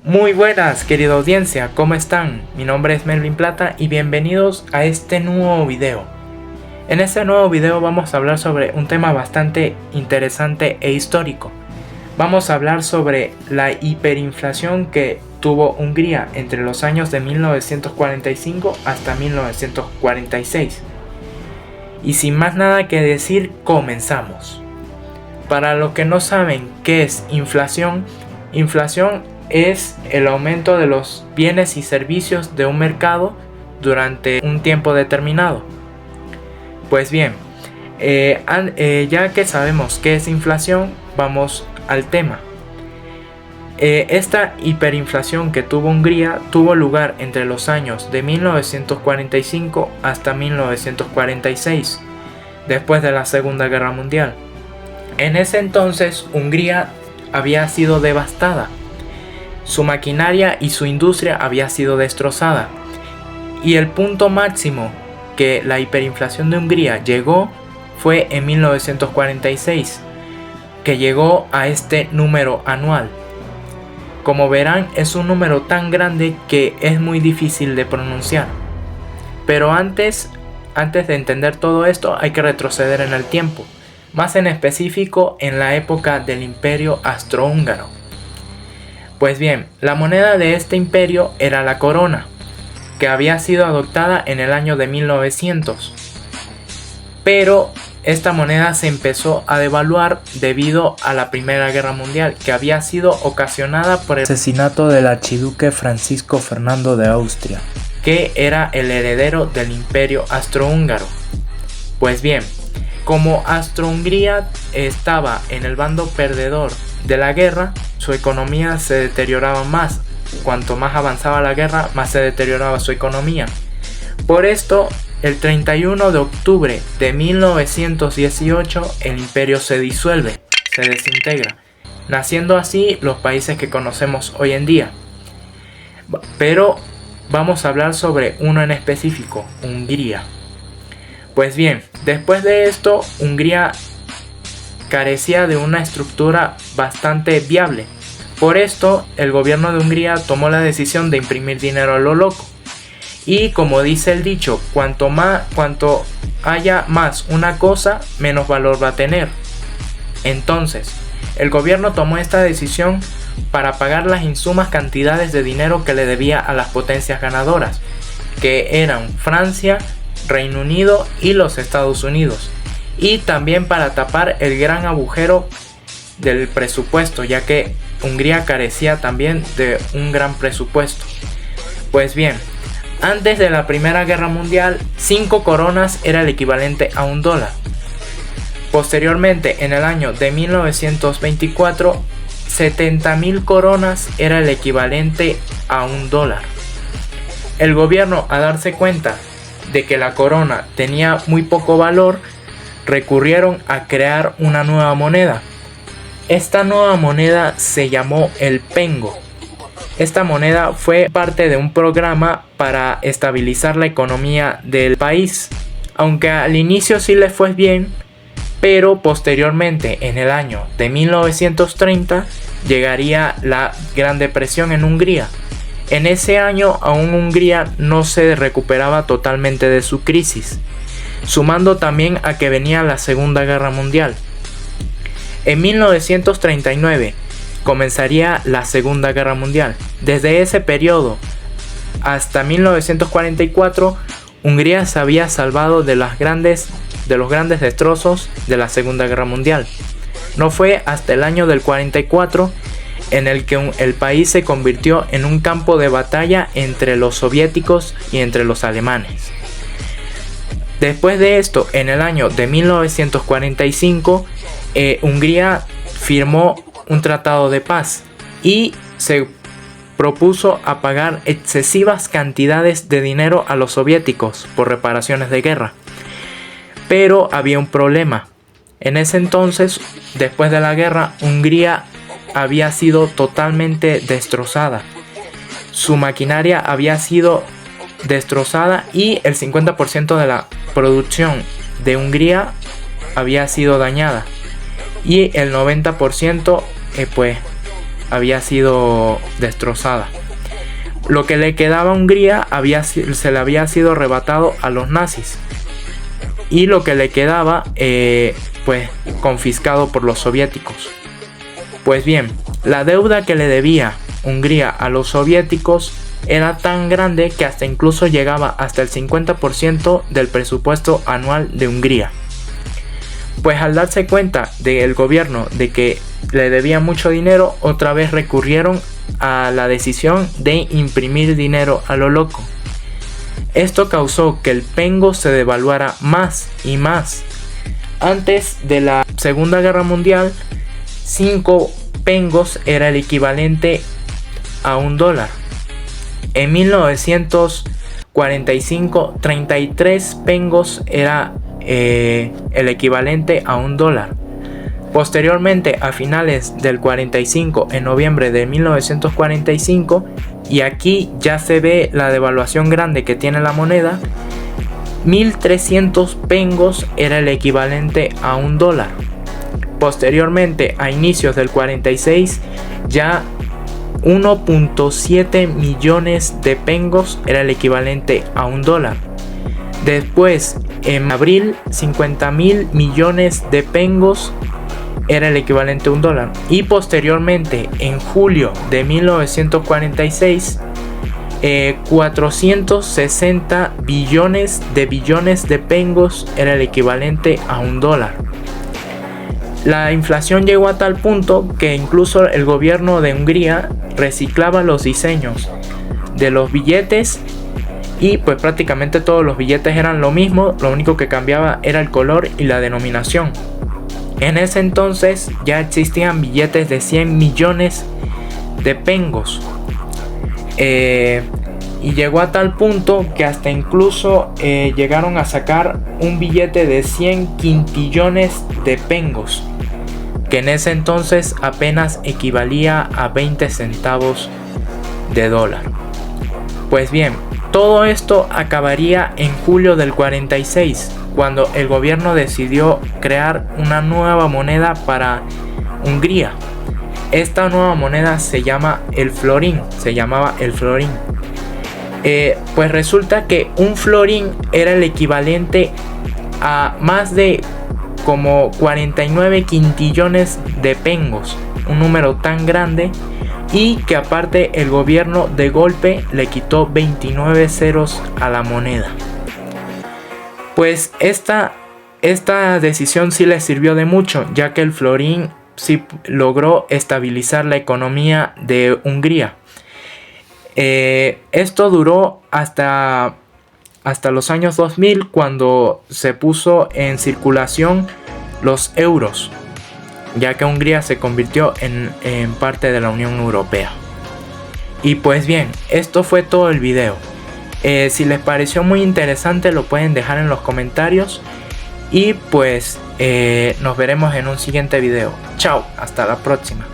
Muy buenas, querida audiencia, ¿cómo están? Mi nombre es Melvin Plata y bienvenidos a este nuevo video. En este nuevo video vamos a hablar sobre un tema bastante interesante e histórico. Vamos a hablar sobre la hiperinflación que tuvo Hungría entre los años de 1945 hasta 1946. Y sin más nada que decir, comenzamos. Para los que no saben qué es inflación, inflación es el aumento de los bienes y servicios de un mercado durante un tiempo determinado. Pues bien, ya que sabemos qué es inflación, vamos al tema. Esta hiperinflación que tuvo Hungría tuvo lugar entre los años de 1945 hasta 1946, después de la Segunda Guerra Mundial. En ese entonces, Hungría había sido devastada. Su maquinaria y su industria había sido destrozada. Y el punto máximo que la hiperinflación de Hungría llegó fue en 1946, que llegó a este número anual. Como verán, es un número tan grande que es muy difícil de pronunciar. Pero antes de entender todo esto, hay que retroceder en el tiempo, más en específico en la época del Imperio Austrohúngaro. Pues bien, la moneda de este imperio era la corona, que había sido adoptada en el año de 1900. Pero esta moneda se empezó a devaluar debido a la Primera Guerra Mundial, que había sido ocasionada por el asesinato del archiduque Francisco Fernando de Austria, que era el heredero del Imperio Austrohúngaro. Pues bien, como Austro-Hungría estaba en el bando perdedor de la guerra, su economía se deterioraba más. Cuanto más avanzaba la guerra, más se deterioraba su economía. Por esto, el 31 de octubre de 1918, el imperio se disuelve, se desintegra, naciendo así los países que conocemos hoy en día. Pero vamos a hablar sobre uno en específico, Hungría. Pues bien, después de esto, Hungría carecía de una estructura bastante viable. Por esto, el gobierno de Hungría tomó la decisión de imprimir dinero a lo loco. Y como dice el dicho, cuanto haya más una cosa, menos valor va a tener. Entonces, el gobierno tomó esta decisión para pagar las insumas cantidades de dinero que le debía a las potencias ganadoras, que eran Francia, Reino Unido y los Estados Unidos. Y también para tapar el gran agujero del presupuesto, ya que Hungría carecía también de un gran presupuesto. Pues bien, antes de la Primera Guerra Mundial, 5 coronas era el equivalente a $1. Posteriormente, en el año de 1924, 70.000 coronas era el equivalente a $1. El gobierno, a darse cuenta de que la corona tenía muy poco valor, recurrieron a crear una nueva moneda. Esta nueva moneda se llamó el pengo. Esta moneda fue parte de un programa para estabilizar la economía del país, aunque al inicio sí le fue bien, pero posteriormente, en el año de 1930, llegaría la Gran Depresión en Hungría. En ese año aún Hungría no se recuperaba totalmente de su crisis, sumando también a que venía la Segunda Guerra Mundial. En 1939 comenzaría la Segunda Guerra Mundial. Desde ese periodo hasta 1944, Hungría se había salvado de los grandes destrozos de la Segunda Guerra Mundial. No fue hasta el año del 44 en el que el país se convirtió en un campo de batalla entre los soviéticos y entre los alemanes. Después de esto, en el año de 1945, Hungría firmó un tratado de paz y se propuso a pagar excesivas cantidades de dinero a los soviéticos por reparaciones de guerra. Pero había un problema. En ese entonces, después de la guerra, Hungría había sido totalmente destrozada. Su maquinaria había sido destrozada y el 50% de la producción de Hungría había sido dañada. Y el 90% había sido destrozada. Lo que le quedaba a Hungría se le había sido arrebatado a los nazis. Y lo que le quedaba, pues, confiscado por los soviéticos. Pues bien, la deuda que le debía Hungría a los soviéticos era tan grande que hasta incluso llegaba hasta el 50% del presupuesto anual de Hungría. Pues al darse cuenta del gobierno de que le debía mucho dinero, otra vez recurrieron a la decisión de imprimir dinero a lo loco. Esto causó que el pengo se devaluara más y más. Antes de la Segunda Guerra Mundial, 5 pengos era el equivalente a $1. En 1945, 33 pengos era el equivalente a $1. Posteriormente, a finales del 45, en noviembre de 1945, y aquí ya se ve la devaluación grande que tiene la moneda, 1300 pengos era el equivalente a $1. Posteriormente, a inicios del 46, ya 1.7 millones de pengos era el equivalente a $1. Después, en abril, 50.000 millones de pengos era el equivalente a $1. Y posteriormente, en julio de 1946, 460 billones de pengos era el equivalente a $1. La inflación llegó a tal punto que incluso el gobierno de Hungría reciclaba los diseños de los billetes, y pues prácticamente todos los billetes eran lo mismo, lo único que cambiaba era el color y la denominación. En ese entonces ya existían billetes de 100 millones de pengos. Y llegó a tal punto que hasta incluso llegaron a sacar un billete de 100 quintillones de pengos, que en ese entonces apenas equivalía a 20 centavos de dólar. Pues bien, todo esto acabaría en julio del 46, cuando el gobierno decidió crear una nueva moneda para Hungría. Esta nueva moneda se llamaba el florín. Pues resulta que un florín era el equivalente a más de como 49 quintillones de pengos, un número tan grande, y que aparte el gobierno de golpe le quitó 29 ceros a la moneda. Pues esta decisión sí le sirvió de mucho, ya que el florín sí logró estabilizar la economía de Hungría. Esto duró hasta los años 2000, cuando se puso en circulación los euros, ya que Hungría se convirtió en parte de la Unión Europea. Y pues bien, esto fue todo el video. Si les pareció muy interesante, lo pueden dejar en los comentarios. Y pues nos veremos en un siguiente video. Chao, hasta la próxima.